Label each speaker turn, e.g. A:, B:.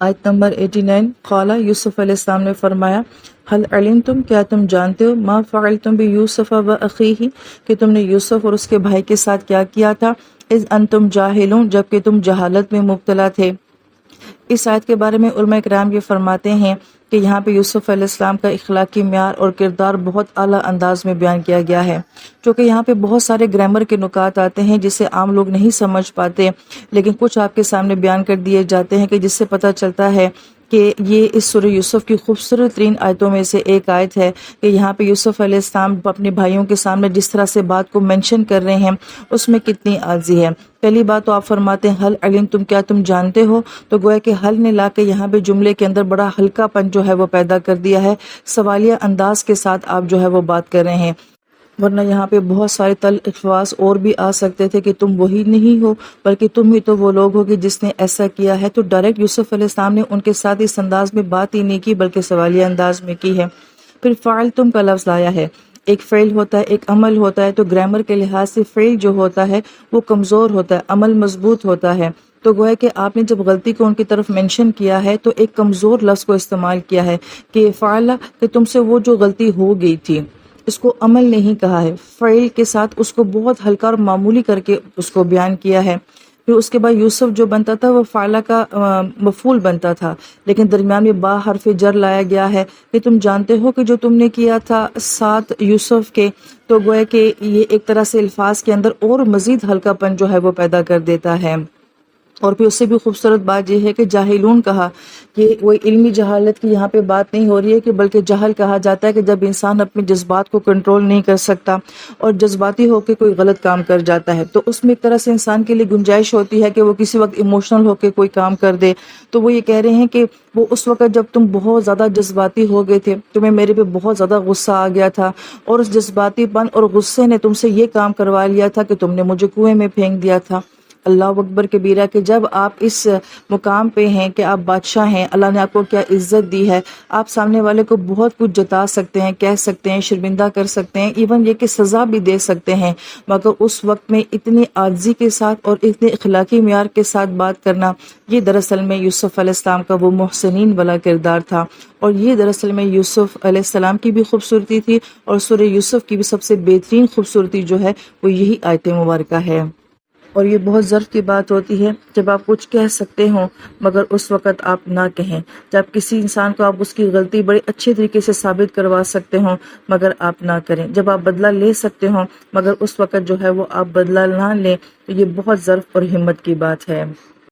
A: آیت نمبر 89 قال یوسف علیہ السلام نے فرمایا حل علمتم کیا تم جانتے ہو ما فعلتم بیوسف و اخیہ کہ تم نے یوسف اور اس کے بھائی کے ساتھ کیا کیا تھا اذ انتم جاہلون جبکہ تم جہالت میں مبتلا تھے۔ اس آیت کے بارے میں علماء کرام یہ فرماتے ہیں کہ یہاں پہ یوسف علیہ السلام کا اخلاقی معیار اور کردار بہت اعلیٰ انداز میں بیان کیا گیا ہے، چونکہ یہاں پہ بہت سارے گرامر کے نکات آتے ہیں جسے عام لوگ نہیں سمجھ پاتے، لیکن کچھ آپ کے سامنے بیان کر دیے جاتے ہیں کہ جس سے پتہ چلتا ہے کہ یہ اس سورہ یوسف کی خوبصورت ترین آیتوں میں سے ایک آیت ہے کہ یہاں پہ یوسف علیہ السلام اپنے بھائیوں کے سامنے جس طرح سے بات کو مینشن کر رہے ہیں اس میں کتنی عاجزی ہے۔ پہلی بات تو آپ فرماتے ہیں حل علمتم کیا تم جانتے ہو، تو گویا کہ حل نے لا کے یہاں پہ جملے کے اندر بڑا ہلکا پن جو ہے وہ پیدا کر دیا ہے، سوالیہ انداز کے ساتھ آپ جو ہے وہ بات کر رہے ہیں، ورنہ یہاں پہ بہت سارے الفاظ اور بھی آ سکتے تھے کہ تم وہی نہیں ہو بلکہ تم ہی تو وہ لوگ ہو کہ جس نے ایسا کیا ہے، تو ڈائریکٹ یوسف علیہ السلام نے ان کے ساتھ اس انداز میں بات ہی نہیں کی بلکہ سوالیہ انداز میں کی ہے۔ پھر فعل تم کا لفظ آیا ہے، ایک فعل ہوتا ہے ایک عمل ہوتا ہے، تو گرامر کے لحاظ سے فعل جو ہوتا ہے وہ کمزور ہوتا ہے، عمل مضبوط ہوتا ہے، تو گویا کہ آپ نے جب غلطی کو ان کی طرف مینشن کیا ہے تو ایک کمزور لفظ کو استعمال کیا ہے کہ فعل، کہ تم سے وہ جو غلطی ہو گئی تھی، اس کو عمل نہیں کہا ہے، فعل کے ساتھ اس کو بہت ہلکا اور معمولی کر کے اس کو بیان کیا ہے۔ پھر اس کے بعد یوسف جو بنتا تھا وہ فعلہ کا مفعول بنتا تھا، لیکن درمیان میں با حرف جر لایا گیا ہے کہ تم جانتے ہو کہ جو تم نے کیا تھا ساتھ یوسف کے، تو گویا کہ یہ ایک طرح سے الفاظ کے اندر اور مزید ہلکا پن جو ہے وہ پیدا کر دیتا ہے۔ اور پھر اس سے بھی خوبصورت بات یہ ہے کہ جاہلون کہا کہ وہ علمی جہالت کی یہاں پہ بات نہیں ہو رہی ہے کہ بلکہ جہل کہا جاتا ہے کہ جب انسان اپنے جذبات کو کنٹرول نہیں کر سکتا اور جذباتی ہو کے کوئی غلط کام کر جاتا ہے، تو اس میں ایک طرح سے انسان کے لیے گنجائش ہوتی ہے کہ وہ کسی وقت ایموشنل ہو کے کوئی کام کر دے۔ تو وہ یہ کہہ رہے ہیں کہ وہ اس وقت جب تم بہت زیادہ جذباتی ہو گئے تھے، تمہیں میرے پہ بہت زیادہ غصہ آ گیا تھا اور اس جذباتی پن اور غصے نے تم سے یہ کام کروا لیا تھا کہ تم نے مجھے کنویں میں پھینک دیا تھا۔ اللہ اکبر کبیرہ، کہ جب آپ اس مقام پہ ہیں کہ آپ بادشاہ ہیں، اللہ نے آپ کو کیا عزت دی ہے، آپ سامنے والے کو بہت کچھ جتا سکتے ہیں، کہہ سکتے ہیں، شرمندہ کر سکتے ہیں، ایون یہ کہ سزا بھی دے سکتے ہیں، مگر اس وقت میں اتنی عاجزی کے ساتھ اور اتنے اخلاقی معیار کے ساتھ بات کرنا، یہ دراصل میں یوسف علیہ السلام کا وہ محسنین والا کردار تھا، اور یہ دراصل میں یوسف علیہ السلام کی بھی خوبصورتی تھی، اور سورہ یوسف کی بھی سب سے بہترین خوبصورتی جو ہے وہ یہی آیت مبارکہ ہے۔ اور یہ بہت ضرف کی بات ہوتی ہے جب آپ کچھ کہہ سکتے ہوں مگر اس وقت آپ نہ کہیں، جب کسی انسان کو آپ اس کی غلطی بڑے اچھے طریقے سے ثابت کروا سکتے ہوں مگر آپ نہ کریں، جب آپ بدلہ لے سکتے ہوں مگر اس وقت جو ہے وہ آپ بدلہ نہ لیں، تو یہ بہت ضرف اور ہمت کی بات ہے۔